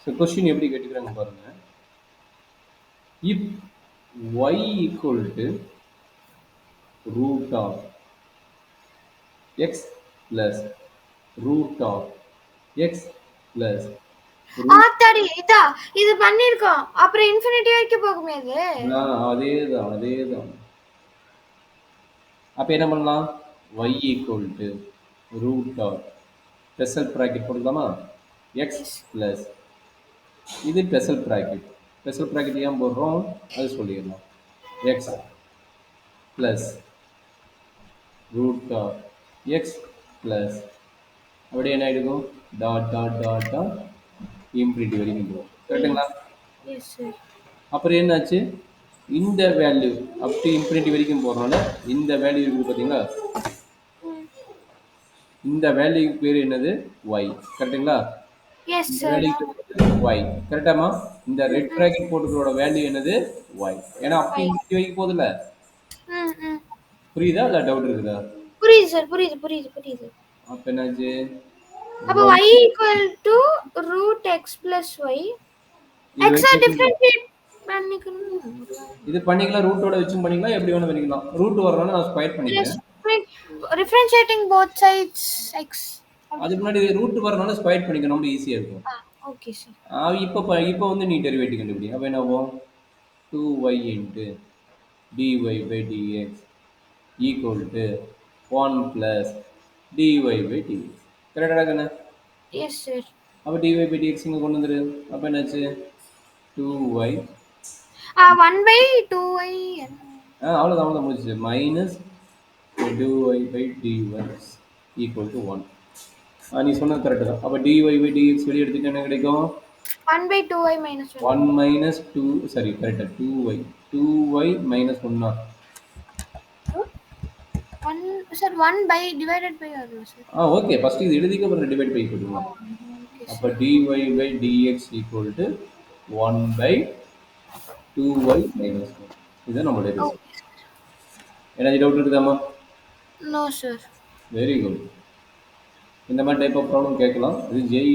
So question எப்படி கேட்டுக்கிறாங்க பாருங்க. If y equal to root of x plus root of x plus root ஆத்தாடி இதா இது பண்ணிருக்கோம். அப்புறம் இன்ஃபினிட்டி வரைக்கும் போகுமே அது. அதேதான் அதேதான். அப்ப என்ன பண்ணலாம்? y equal to root of special bracket போடலாமா? x plus இது ஸ்பெஷல் ப்ராக்கெட். ஸ்பெஷல் ப்ராக்கெட் ஏன் போடுறோம் அது சொல்லிடலாம். x plus root of x plus அப்படியே என்ன ஆகிடும்? Dot dot dot dot infinity வரைக்கும் போகும். கரெக்டுங்களா? Yes sir. அப்புறம் என்னாச்சு? இந்த வேல்யூ அப் டு இன்ஃபினிட்டி வரைக்கும் போடுறோம்ல, இந்த வேல்யூ இருக்குது பார்த்தீங்களா? இந்த வேல்யூக்கு பேர் என்னது? y. கரெக்டுங்களா? எஸ் இந்த சார். வேல்யூக்கு y. கரெக்டாமா? இந்த ரெட் ப்ராக்கெட் போட்டுக்கிறோட வேல்யூ என்னது? y. ஏன்னா அப் டு இன்ஃபினிட்டி வரைக்கும் போகுதுல்ல. புரியுதா இல்லை டவுட் இருக்குதா? புரியுது சார். புரியுது புரியுது புரியுது. அப்ப என்னாச்சு? அப்ப y equal to root x plus y. x differentiate பண்ணிக்கணும். இது பண்ணிக்கலாம், ரூட்டோட வச்சும் பண்ணிக்கலாம், எப்படி வேணா பண்ணிக்கலாம். ரூட் வரணும்னா நான் ஸ்கொயர் பண்ணிக்கிறேன். Differentiating both sides x. அதுக்கு முன்னாடி ரூட் வரணும்னா ஸ்கொயர் பண்ணிக்கணும், ரொம்ப ஈஸியா இருக்கும். Okay sir. இப்போ வந்து நீ டெரிவேட்டிவ் கண்டுபிடி. அப்ப என்ன ஆகும்? 2y into dy by dx equal to 1 plus dy by dx. கரெக்டா தானே? Yes sir. அப்ப dy by dx இங்க கொண்டு வந்துரு. அப்ப என்னாச்சு? 2y 1/2y. அவ்வளவுதான் முடிச்சு. Minus 2y by dy equal to 1. நீ சொன்னது கரெக்ட் தான். அப்ப dy by dx வெளியே எடுத்துட்டு என்ன கிடைக்கும்? 1/2y minus 1 minus 2, சரி கரெக்டா 2y minus 1. 1 sir 1 by divided by வரும் சார். ஓகே, ஃபர்ஸ்ட் இது எழுதிக்க, அப்புறம் டிவைட் பை போட்டுக்கலாம். அப்ப dy by dx equal to 1 by 2y minus 1. இது நம்மளுடைய ரிசல்ட். என்ன டவுட் இருக்குதாமா? No sir. Very good. இந்த மாதிரி டைப் ஆஃப் ப்ராப்ளம் கேட்கலாம். இது ஜேஇ